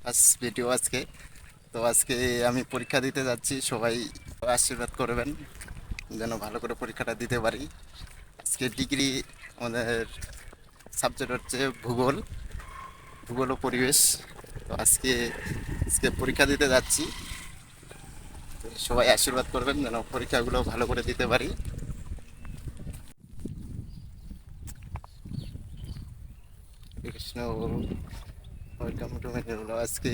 First video আজকে। তো আজকে আমি পরীক্ষা দিতে যাচ্ছি, সবাই আশীর্বাদ করবেন যেন ভালো করে পরীক্ষাটা দিতে পারি। আজকে ডিগ্রি আমাদের সাবজেক্ট হচ্ছে ভূগোল, ভূগোল ও পরিবেশ। তো আজকে আজকে পরীক্ষা দিতে যাচ্ছি, তো সবাই আশীর্বাদ করবেন যেন পরীক্ষাগুলো ভালো করে দিতে পারি। Krishna, welcome to my. আজকে